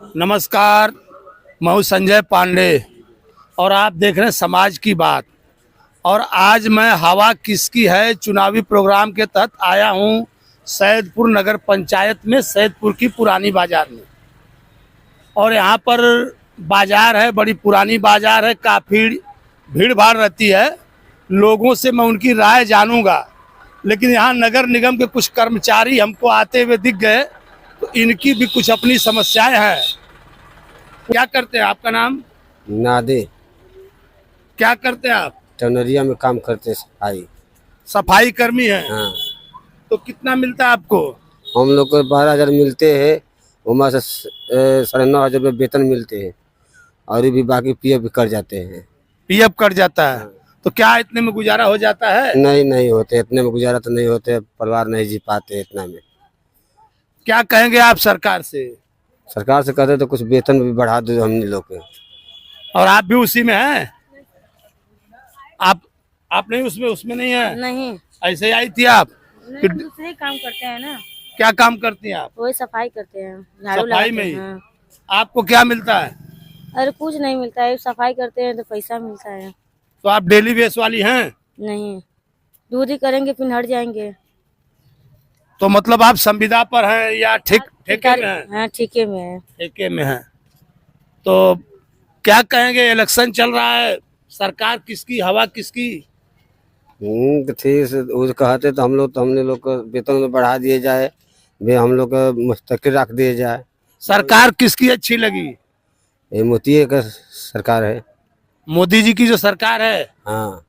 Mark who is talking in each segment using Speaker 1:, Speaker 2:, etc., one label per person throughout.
Speaker 1: नमस्कार, मैं हूं संजय पांडे और आप देख रहे हैं समाज की बात। और आज मैं हवा किसकी है चुनावी प्रोग्राम के तहत आया हूं सैदपुर नगर पंचायत में, सैदपुर की पुरानी बाजार में। और यहाँ पर बाजार है, बड़ी पुरानी बाजार है, काफ़ी भीड़ भाड़ रहती है। लोगों से मैं उनकी राय जानूंगा, लेकिन यहाँ नगर निगम के कुछ कर्मचारी हमको आते हुए दिख गए, तो इनकी भी कुछ अपनी समस्याएं हैं। क्या करते हैं? आपका नाम?
Speaker 2: नादे।
Speaker 1: क्या करते हैं आप?
Speaker 2: टनरिया में काम करते सफाई।
Speaker 1: सफाई कर्मी है।
Speaker 2: हाँ,
Speaker 1: तो कितना मिलता है आपको?
Speaker 2: हम लोग को 12,000 मिलते हैं। वहाँ से 9,500 रुपये वेतन मिलते हैं और भी बाकी पीएफ भी कर जाते हैं।
Speaker 1: पीएफ कट जाता है। तो क्या इतने में गुजारा हो जाता है?
Speaker 2: नहीं होते इतने में, गुजारा तो नहीं होते, परिवार नहीं जी पाते इतना में।
Speaker 1: क्या कहेंगे आप सरकार से?
Speaker 2: सरकार से कहते तो कुछ वेतन भी बढ़ा दो हमने लोग के।
Speaker 1: और आप भी उसी में हैं? आप नहीं उसमें नहीं है?
Speaker 3: नहीं,
Speaker 1: ऐसे ही आई थी आप?
Speaker 3: नहीं हम दूसरे ही काम करते हैं ना।
Speaker 1: क्या काम करती हैं आप?
Speaker 3: वही सफाई करते हैं, झाड़ू
Speaker 1: सफाई
Speaker 3: लगाते
Speaker 1: में ही?
Speaker 3: हैं। हाँ।
Speaker 1: आपको क्या मिलता है?
Speaker 3: अरे कुछ नहीं मिलता है, सफाई करते हैं तो पैसा मिलता है।
Speaker 1: तो आप डेली बेस वाली हैं?
Speaker 3: नहीं, दूध ही करेंगे फिर हट जाएंगे।
Speaker 1: तो मतलब आप संविदा पर हैं या ठेके में हैं?
Speaker 3: हाँ, ठेके में है।
Speaker 1: ठेके में है। तो क्या कहेंगे, इलेक्शन चल रहा है, सरकार किसकी, हवा किसकी?
Speaker 2: तो ठीक से वो कहते तो हमने लोग को वेतन में बढ़ा दिए जाए, वे हम लोग को मुस्तकिल रख दिए जाए।
Speaker 1: सरकार किसकी अच्छी लगी?
Speaker 2: ये मोदी का सरकार है।
Speaker 1: मोदी जी की जो सरकार है।
Speaker 2: हाँ,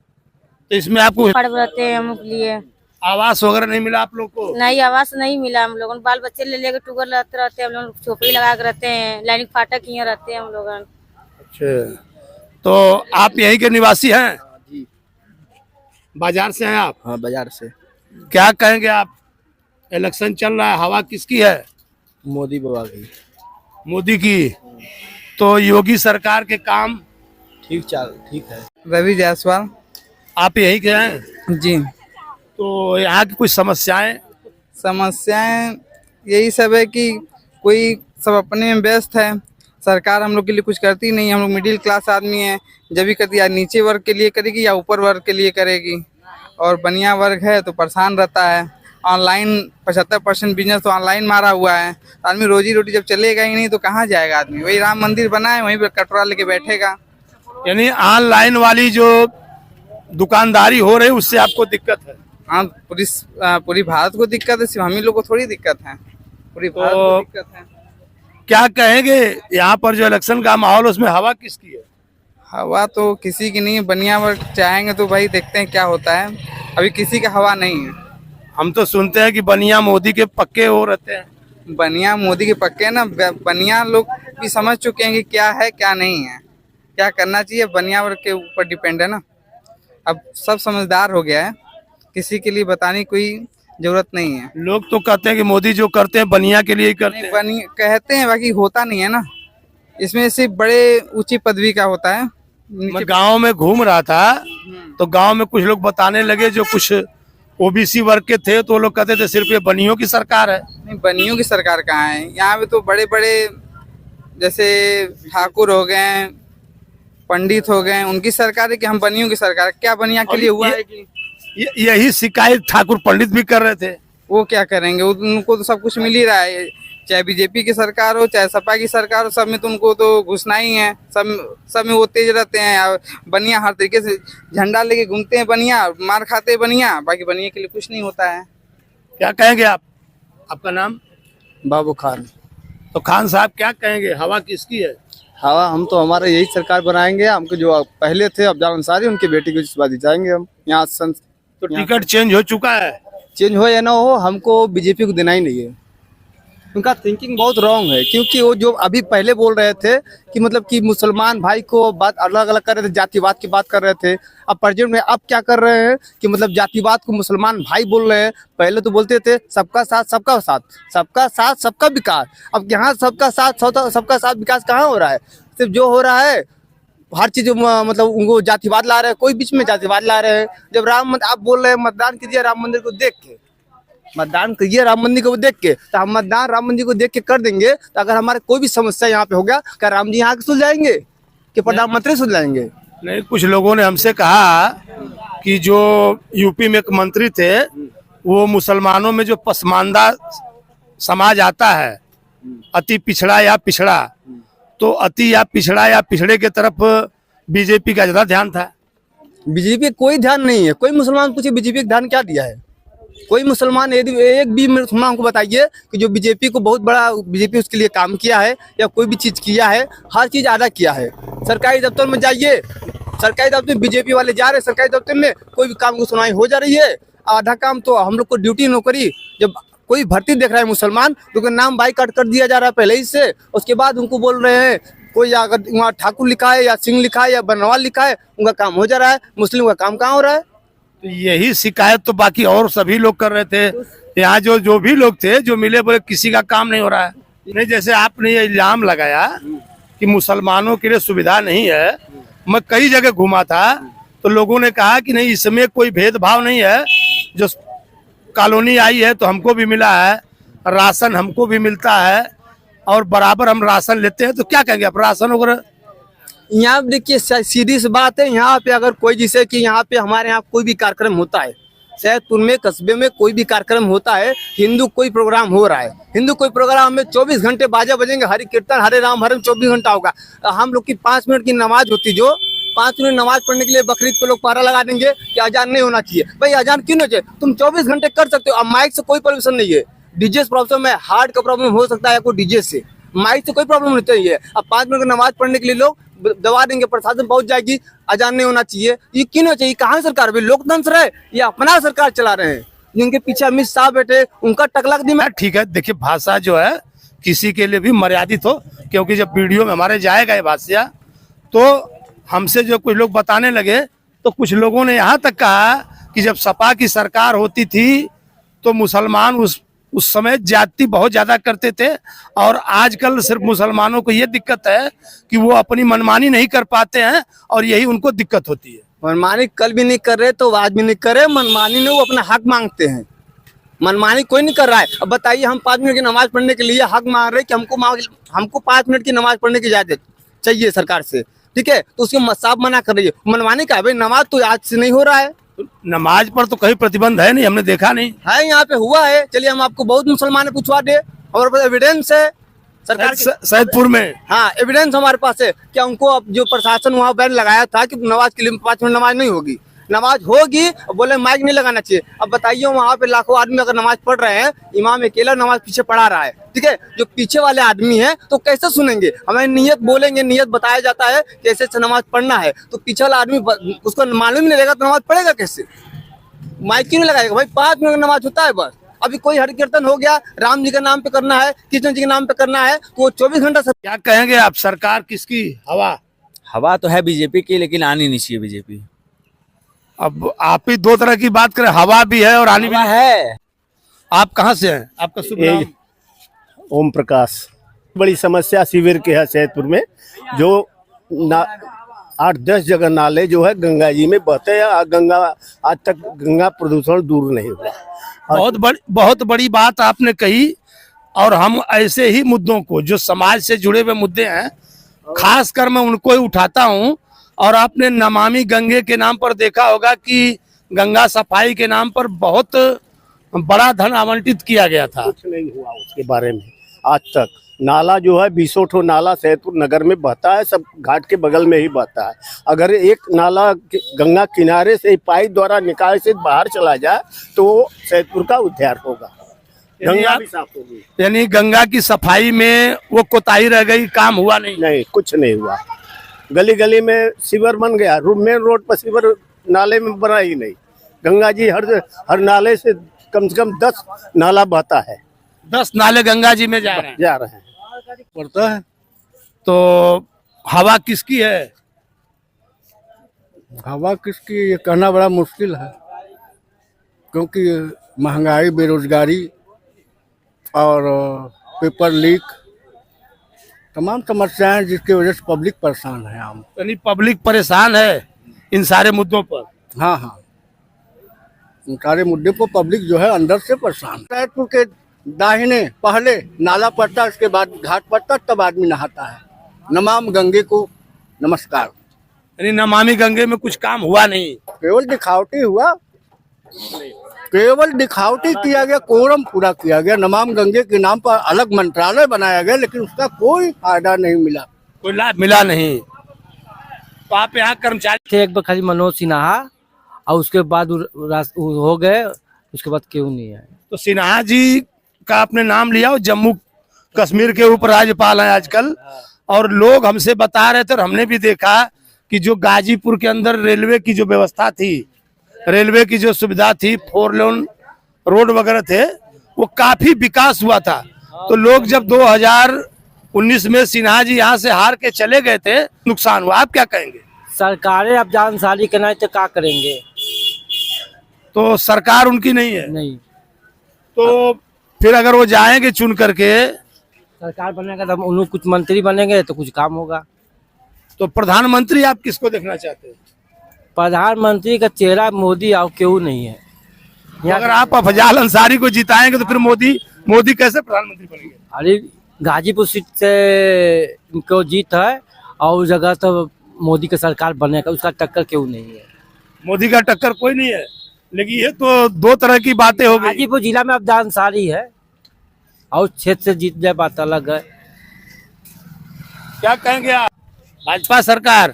Speaker 1: तो इसमें आपको
Speaker 3: पढ़ रहते हैं हम लिए।
Speaker 1: आवास वगैरह नहीं मिला आप लोग को?
Speaker 3: नहीं, आवास नहीं मिला हम लोगों। बाल बच्चे ले लेकर टूगर रहते हैं, हम लोग झोपड़ी लगा के रहते हैं, लाइनिंग फाटक यहाँ रहते हैं हम लोग।
Speaker 1: अच्छा, तो आप यहीं के निवासी हैं?
Speaker 4: जी
Speaker 1: बाजार से हैं आप?
Speaker 4: हाँ, बाजार से।
Speaker 1: क्या कहेंगे आप, इलेक्शन चल रहा है, हवा किसकी है?
Speaker 4: मोदी बाबा की।
Speaker 1: मोदी की। तो योगी सरकार के काम
Speaker 4: ठीक है।
Speaker 5: रवि जायसवाल।
Speaker 1: आप यहीं के हैं?
Speaker 5: जी।
Speaker 1: तो यहाँ की कुछ
Speaker 5: समस्याएं यही सब है कि कोई सब अपने में व्यस्त है, सरकार हम लोग के लिए कुछ करती नहीं। हम लोग मिडिल क्लास आदमी हैं, जब भी करती या नीचे वर्ग के लिए करेगी या ऊपर वर्ग के लिए करेगी। और बनिया वर्ग है तो परेशान रहता है। ऑनलाइन 75% बिजनेस तो ऑनलाइन मारा हुआ है। आदमी रोजी रोटी जब चलेगा ही नहीं तो कहाँ जाएगा आदमी? वही राम मंदिर बना है, वहीं पर कटोरा लेके बैठेगा।
Speaker 1: यानी ऑनलाइन वाली जो दुकानदारी हो रही है उससे आपको दिक्कत है?
Speaker 5: हाँ, पूरी भारत को दिक्कत है, सिर्फ हम ही लोग को थोड़ी दिक्कत है, पूरी भारत को दिक्कत है।
Speaker 1: क्या कहेंगे, यहाँ पर जो इलेक्शन का माहौल उसमें हवा किसकी है?
Speaker 5: हवा तो किसी की नहीं है, बनिया वर्ग चाहेंगे तो भाई देखते हैं क्या होता है। अभी किसी का हवा नहीं है।
Speaker 1: हम तो सुनते हैं कि बनिया मोदी के पक्के हो रहते हैं।
Speaker 5: बनिया मोदी के पक्के ना, बनिया लोग भी समझ चुके हैं कि क्या है क्या नहीं है, क्या करना चाहिए। बनिया वर्ग के ऊपर डिपेंड है ना। अब सब समझदार हो गया है, किसी के लिए बताने की कोई जरूरत नहीं है।
Speaker 1: लोग तो कहते हैं कि मोदी जो करते हैं बनिया के लिए ही करते हैं।
Speaker 5: बनिया कहते हैं, बाकी होता नहीं है ना। इसमें सिर्फ बड़े ऊंची पदवी का होता है।
Speaker 1: मैं गांव में घूम रहा था तो गांव में कुछ लोग बताने लगे, जो कुछ ओबीसी वर्ग के थे, तो वो लोग कहते थे सिर्फ ये बनियों की सरकार है।
Speaker 5: नहीं, बनियों की सरकार कहाँ है? यहाँ पे तो बड़े बड़े जैसे ठाकुर हो गए, पंडित हो गए, उनकी सरकार है कि हम बनियों की सरकार। क्या बनिया के लिए हुआ है कि
Speaker 1: यही शिकायत ठाकुर पंडित भी कर रहे थे।
Speaker 5: वो क्या करेंगे? उनको तो सब कुछ मिल ही रहा है, चाहे बीजेपी की सरकार हो चाहे सपा की सरकार हो, सब में तो उनको तो घुसना ही है। सब में वो तेज रहते हैं। बनिया हर तरीके से झंडा लेके घूमते हैं, बनिया मार खाते हैं बनिया, बाकी बनिया के लिए कुछ नहीं होता है।
Speaker 1: क्या कहेंगे आप? आपका नाम?
Speaker 4: बाबू खान।
Speaker 1: तो खान साहब क्या कहेंगे, हवा किसकी है?
Speaker 4: हवा हम तो हमारे यही सरकार बनाएंगे। हमको जो पहले थे अफजल अंसारी, उनकी बेटी को इस बार जिताएंगे हम यहाँ।
Speaker 1: तो टिकट चेंज हो चुका है?
Speaker 4: चेंज हो या ना हो, हमको बीजेपी को देना ही नहीं है। उनका थिंकिंग बहुत रॉन्ग है, क्योंकि वो जो अभी पहले बोल रहे थे कि मतलब कि मुसलमान भाई को बात अलग अलग कर रहे थे, जातिवाद की बात कर रहे थे। अब प्रेजेंट में अब क्या कर रहे हैं कि मतलब जातिवाद को मुसलमान भाई बोल रहे हैं। पहले तो बोलते थे सबका साथ सबका साथ, सबका साथ सबका विकास। अब यहाँ सबका साथ सबका साथ विकास कहाँ हो रहा है? सिर्फ जो हो रहा है हर चीज मतलब उनको जातिवाद ला रहे हैं, कोई बीच में जातिवाद ला रहे हैं। जब आप बोल रहे हैं मतदान कीजिए राम मंदिर को देख के, मतदान करिए राम मंदिर को देख के, तो हम मतदान राम मंदिर को देख के कर देंगे। तो अगर हमारे कोई भी समस्या यहाँ पे हो गया, क्या राम जी यहाँ के सुलझाएंगे कि प्रधानमंत्री सुलझाएंगे?
Speaker 1: नहीं, कुछ लोगों ने हमसे कहा कि जो यूपी में एक मंत्री थे वो मुसलमानों में जो पसमानदा समाज आता है, अति पिछड़ा या पिछड़ा, तो अति या पिछड़ा या पिछड़े के तरफ बीजेपी का ज्यादा ध्यान था।
Speaker 4: बीजेपी कोई ध्यान नहीं है। कोई मुसलमान पूछे बीजेपी का ध्यान क्या दिया है? कोई मुसलमान यदि एक भी मुसलमान को बताइए कि जो बीजेपी को बहुत बड़ा बीजेपी उसके लिए काम किया है या कोई भी चीज किया है, हर चीज आधा किया है। सरकारी दफ्तर में जाइए, सरकारी दफ्तर में बीजेपी वाले जा रहे हैं, सरकारी दफ्तर में कोई भी काम की सुनवाई हो जा रही है। आधा काम तो हम लोग को ड्यूटी नौकरी, जब कोई भर्ती देख रहा है मुसलमान तो उनका नाम बाइकाट कर दिया जा रहा है पहले ही से। उसके बाद उनको बोल रहे हैं कोई अगर वहाँ ठाकुर लिखा है या सिंह लिखा है या बनवाल लिखा है, उनका काम हो जा रहा है। मुस्लिम का काम कहाँ हो रहा है?
Speaker 1: तो यही शिकायत तो बाकी और सभी लोग कर रहे थे। यहाँ जो भी लोग थे जो मिले बोले किसी का काम नहीं हो रहा है। नहीं, जैसे आपने ये इल्जाम लगाया कि मुसलमानों के लिए सुविधा नहीं है, मैं कई जगह घूमा था तो लोगों ने कहा कि नहीं, इसमें कोई भेदभाव नहीं है। जो कॉलोनी आई है तो हमको भी मिला है, राशन हमको भी मिलता है और बराबर हम राशन लेते हैं। तो क्या कहेंगे आप राशन वगैरह?
Speaker 4: यहाँ पे देखिए सीधी सी बात है, यहाँ पे अगर कोई जैसे कि यहाँ पे हमारे यहाँ कोई भी कार्यक्रम होता है, सैदपुर में कस्बे में कोई भी कार्यक्रम होता है, हिंदू कोई प्रोग्राम हो रहा है, हिंदू कोई प्रोग्राम में 24 घंटे बाजा बजेंगे, हरि कीर्तन हरे राम हरे 24 घंटा होगा। हम लोग की 5 मिनट की नमाज होती, जो 5 मिनट नमाज पढ़ने के लिए बकरीद पे लोग पहरा लगा देंगे कि अजान नहीं होना चाहिए। भाई अजान क्यों नहीं चाहिए? तुम 24 घंटे कर सकते हो। अब माइक से कोई परमिशन नहीं है। डीजे से प्रॉब्लम है, हार्ट का प्रॉब्लम हो सकता है कोई डीजे से, माइक से कोई प्रॉब्लम नहीं चाहिए। अब 5 मिनट की नमाज पढ़ने के लिए लोग दबा देंगे, प्रशासन पहुंच जाएगी, अजान नहीं होना चाहिए। ये क्यों नहीं चाहिए? कहाँ सरकार भाई लोकतंत्र है या अपना सरकार चला रहे हैं? जिनके पीछे अमित शाह बैठे उनका टकला दिमाग।
Speaker 1: ठीक है, देखिए भाषा जो है किसी के लिए भी मर्यादित हो, क्योंकि जब वीडियो में हमारे जाएगा ये भाषा तो हमसे जो कुछ लोग बताने लगे तो कुछ लोगों ने यहाँ तक कहा कि जब सपा की सरकार होती थी तो मुसलमान उस समय जाति बहुत ज्यादा करते थे और आजकल सिर्फ मुसलमानों को ये दिक्कत है कि वो अपनी मनमानी नहीं कर पाते हैं और यही उनको दिक्कत होती है।
Speaker 4: मनमानी कल भी नहीं कर रहे तो आज भी नहीं कर रहे। मनमानी में वो अपना हक मांगते हैं, मनमानी कोई नहीं कर रहा है। अब बताइए हम 5 मिनट की नमाज पढ़ने के लिए हक मांग रहे कि हमको 5 मिनट की नमाज पढ़ने की इजाजत चाहिए सरकार से, ठीक है? तो उसके साफ मना कर रही है। मनमानी का भाई नमाज तो आज से नहीं हो रहा है।
Speaker 1: नमाज पर तो कहीं प्रतिबंध है नहीं, हमने देखा नहीं
Speaker 4: है। यहाँ पे हुआ है, चलिए हम आपको बहुत मुसलमान पूछवा दे, हमारे पास एविडेंस है सरकार
Speaker 1: सैदपुर में।
Speaker 4: हाँ एविडेंस हमारे पास है। क्या उनको अब जो प्रशासन वहाँ बैन लगाया था कि नमाज के लिए 5 मिनट नमाज नहीं होगी, नमाज होगी, बोले माइक नहीं लगाना चाहिए। अब बताइए वहाँ पे लाखों आदमी अगर नमाज पढ़ रहे हैं, इमाम अकेला नमाज पीछे पढ़ा रहा है, ठीक है? जो पीछे वाले आदमी हैं तो कैसे सुनेंगे? हमें नियत बोलेंगे, नियत बताया जाता है कैसे ऐसे नमाज पढ़ना है, तो पीछे वाला आदमी उसको मालूम नहीं रहेगा तो नमाज पढ़ेगा कैसे? माइक क्यों नहीं लगाएगा भाई? 5 मिनट नमाज होता है बस। अभी कोई हरि कीर्तन हो गया, राम जी के नाम पे करना है, कृष्ण जी के नाम पे करना है, तो वो 24 घंटा सब।
Speaker 1: क्या कहेंगे आप, सरकार किसकी
Speaker 6: हवा तो है बीजेपी की, लेकिन आनी नहीं चाहिए बीजेपी।
Speaker 1: अब आप ही दो तरह की बात करें, हवा भी है और आनी भी
Speaker 6: है।
Speaker 1: आप कहाँ से हैं? आपका शुभ नाम?
Speaker 7: ओम प्रकाश। बड़ी समस्या सीवर के है सैदपुर में, जो 8-10 जगह नाले जो है गंगा जी में बहते हैं। गंगा आज तक गंगा प्रदूषण दूर नहीं हुआ।
Speaker 1: बहुत बड़ी बात आपने कही। और हम ऐसे ही मुद्दों को जो समाज से जुड़े हुए मुद्दे हैं, खासकर मैं उनको ही उठाता हूं। और आपने नमामि गंगे के नाम पर देखा होगा कि गंगा सफाई के नाम पर बहुत बड़ा धन आवंटित किया गया था।
Speaker 7: कुछ नहीं हुआ उसके बारे में आज तक। नाला जो है 20 ठो नाला सैदपुर नगर में बहता है, सब घाट के बगल में ही बहता है। अगर एक नाला गंगा किनारे से पाइप द्वारा निकाल से बाहर चला जाए तो सैदपुर का उद्धार होगा, गंगा भी साफ होगी।
Speaker 1: यानी गंगा की सफाई में वो कोताही रह गई, काम हुआ नहीं।
Speaker 7: कुछ नहीं हुआ। गली गली में सीवर बन गया, मेन रोड पर सीवर नाले में बना ही नहीं। गंगा जी हर नाले से कम 10 नाला बहता है।
Speaker 1: 10 नाले गंगा जी में जा रहे हैं।
Speaker 7: पड़ता है।
Speaker 1: तो हवा किसकी है?
Speaker 8: हवा किसकी ये कहना बड़ा मुश्किल है, क्योंकि महंगाई, बेरोजगारी और पेपर लीक, तमाम समस्याएं जिसकी वजह से पब्लिक परेशान है। हम
Speaker 1: यानी पब्लिक परेशान है इन सारे मुद्दों पर।
Speaker 8: हाँ हाँ। उन सारे मुद्दे को पब्लिक जो है अंदर से परेशान। सैदपुर के दाहिने पहले नाला पड़ता है, उसके बाद घाट पड़ता है, तब आदमी नहाता है। नमाम गंगे को नमस्कार।
Speaker 1: यानी नमामि गंगे में कुछ काम हुआ नहीं।
Speaker 8: केवल दिखावटी हुआ, केवल दिखावटी किया गया, कोरम पूरा किया गया। नमाम गंगे के नाम पर अलग मंत्रालय बनाया गया, लेकिन उसका कोई फायदा नहीं मिला,
Speaker 1: कोई लाभ मिला नहीं। तो आप यहाँ कर्मचारी
Speaker 9: थे एक बार खाली मनोज सिन्हा, और उसके बाद हो गए, उसके बाद क्यों नहीं आए।
Speaker 1: तो सिन्हा जी का आपने नाम लिया, और जम्मू कश्मीर के उप राज्यपाल हैं आजकल, और लोग हमसे बता रहे थे और हमने भी देखा कि जो गाजीपुर के अंदर रेलवे की जो व्यवस्था थी, रेलवे की जो सुविधा थी, 4 लेन रोड वगैरह थे, वो काफी विकास हुआ था। तो लोग जब 2019 में सिन्हा जी यहाँ से हार के चले गए थे, नुकसान हुआ। आप क्या कहेंगे?
Speaker 9: सरकारें अब जानसारी करना है तो क्या करेंगे?
Speaker 1: तो सरकार उनकी नहीं है।
Speaker 9: नहीं,
Speaker 1: तो फिर अगर वो जाएंगे चुन करके,
Speaker 9: सरकार बनेगा तो उन लोग कुछ मंत्री बनेंगे तो कुछ काम होगा।
Speaker 1: तो प्रधानमंत्री आप किसको देखना चाहते हैं?
Speaker 9: प्रधानमंत्री का चेहरा मोदी और क्यों नहीं है?
Speaker 1: तो अगर आप अफजाल अंसारी को जिताएंगे तो फिर मोदी कैसे प्रधानमंत्री बनेंगे?
Speaker 9: अरे गाजीपुर सीट से इनको जीत है, और उस जगह तो मोदी का सरकार बनेगा, उसका टक्कर क्यों नहीं है?
Speaker 1: मोदी का टक्कर कोई नहीं है, लेकिन ये तो दो तरह की बातें हो गई।
Speaker 9: गाजीपुर जिला में अब अंसारी है, और क्षेत्र से जीत जाए बात अलग है।
Speaker 1: क्या कहेंगे आप? भाजपा सरकार,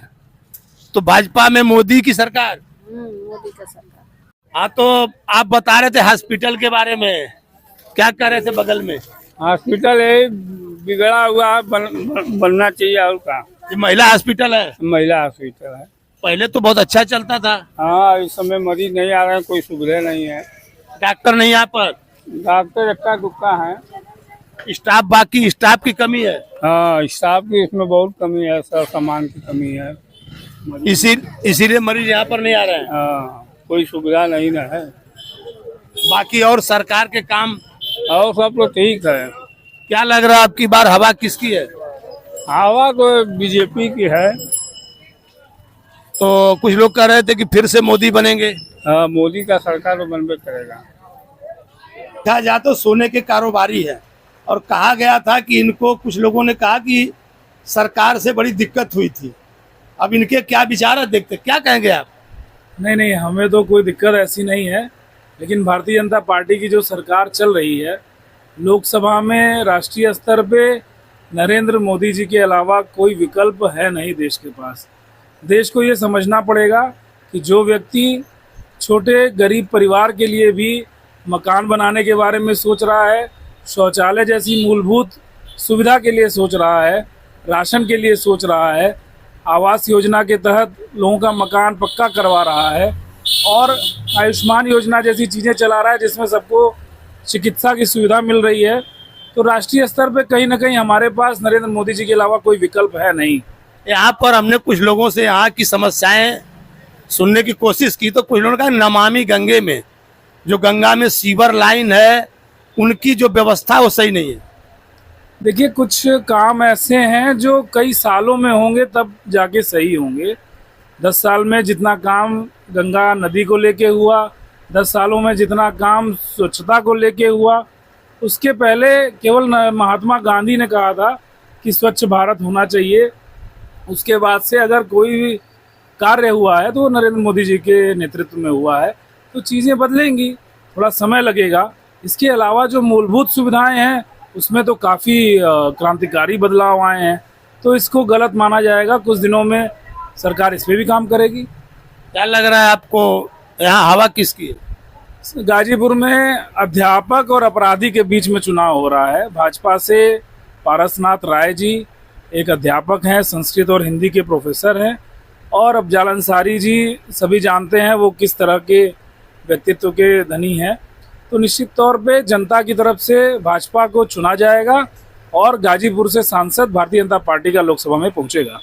Speaker 1: तो भाजपा में मोदी की सरकार।
Speaker 3: मोदी का सरकार।
Speaker 1: हाँ, तो आप बता रहे थे हॉस्पिटल के बारे में, क्या कर रहे थे बगल में?
Speaker 10: हॉस्पिटल है बिगड़ा हुआ बनना चाहिए। और का
Speaker 1: ये महिला हॉस्पिटल है?
Speaker 10: महिला हॉस्पिटल है।
Speaker 1: पहले तो बहुत अच्छा चलता था।
Speaker 10: हाँ, इस समय मरीज नहीं आ रहे हैं, कोई सुविधा नहीं है।
Speaker 1: डॉक्टर नहीं यहाँ पर?
Speaker 10: डॉक्टर इक्का दुक्का है।
Speaker 1: स्टाफ, बाकी स्टाफ की कमी है।
Speaker 10: हाँ, स्टाफ की इसमें बहुत कमी है, सब सामान की कमी है।
Speaker 1: इसीलिए मरीज यहाँ पर नहीं आ रहे हैं।
Speaker 10: हाँ, कोई सुविधा नहीं ना है।
Speaker 1: बाकी और सरकार के काम
Speaker 10: और सब तो ठीक है।
Speaker 1: क्या लग रहा है आपकी बार हवा किसकी है?
Speaker 10: हवा तो बीजेपी की है।
Speaker 1: तो कुछ लोग कह रहे थे कि फिर से मोदी बनेंगे।
Speaker 10: हाँ, मोदी का सरकार तो बनबे करेगा।
Speaker 1: कहा जा तो सोने के कारोबारी है, और कहा गया था कि इनको, कुछ लोगों ने कहा कि सरकार से बड़ी दिक्कत हुई थी। अब इनके क्या विचार है, देखते क्या कहेंगे आप?
Speaker 11: नहीं, हमें तो कोई दिक्कत ऐसी नहीं है, लेकिन भारतीय जनता पार्टी की जो सरकार चल रही है, लोकसभा में राष्ट्रीय स्तर पे नरेंद्र मोदी जी के अलावा कोई विकल्प है नहीं देश के पास। देश को ये समझना पड़ेगा कि जो व्यक्ति छोटे गरीब परिवार के लिए भी मकान बनाने के बारे में सोच रहा है, शौचालय जैसी मूलभूत सुविधा के लिए सोच रहा है, राशन के लिए सोच रहा है, आवास योजना के तहत लोगों का मकान पक्का करवा रहा है, और आयुष्मान योजना जैसी चीज़ें चला रहा है जिसमें सबको चिकित्सा की सुविधा मिल रही है, तो राष्ट्रीय स्तर पे कहीं ना कहीं हमारे पास नरेंद्र मोदी जी के अलावा कोई विकल्प है नहीं।
Speaker 1: यहाँ पर हमने कुछ लोगों से यहाँ की समस्याएं सुनने की कोशिश की, तो कुछ लोगों ने कहा नमामि गंगे में, जो गंगा में सीवर लाइन है, उनकी जो व्यवस्था वो सही नहीं है।
Speaker 11: देखिए, कुछ काम ऐसे हैं जो कई सालों में होंगे तब जाके सही होंगे। 10 साल में जितना काम गंगा नदी को लेके हुआ, 10 सालों में जितना काम स्वच्छता को लेके हुआ, उसके पहले केवल महात्मा गांधी ने कहा था कि स्वच्छ भारत होना चाहिए। उसके बाद से अगर कोई भी कार्य हुआ है तो वो नरेंद्र मोदी जी के नेतृत्व में हुआ है। तो चीज़ें बदलेंगी, थोड़ा समय लगेगा। इसके अलावा जो मूलभूत सुविधाएं हैं उसमें तो काफ़ी क्रांतिकारी बदलाव आए हैं, तो इसको गलत माना जाएगा। कुछ दिनों में सरकार इस पर भी काम करेगी।
Speaker 1: क्या लग रहा है आपको, यहाँ हवा किसकी है?
Speaker 11: गाजीपुर में अध्यापक और अपराधी के बीच में चुनाव हो रहा है। भाजपा से पारसनाथ राय जी एक अध्यापक हैं, संस्कृत और हिंदी के प्रोफेसर हैं, और अफजाल अंसारी जी सभी जानते हैं वो किस तरह के व्यक्तित्व के धनी हैं। तो निश्चित तौर पे जनता की तरफ से भाजपा को चुना जाएगा, और गाजीपुर से सांसद भारतीय जनता पार्टी का लोकसभा में पहुंचेगा।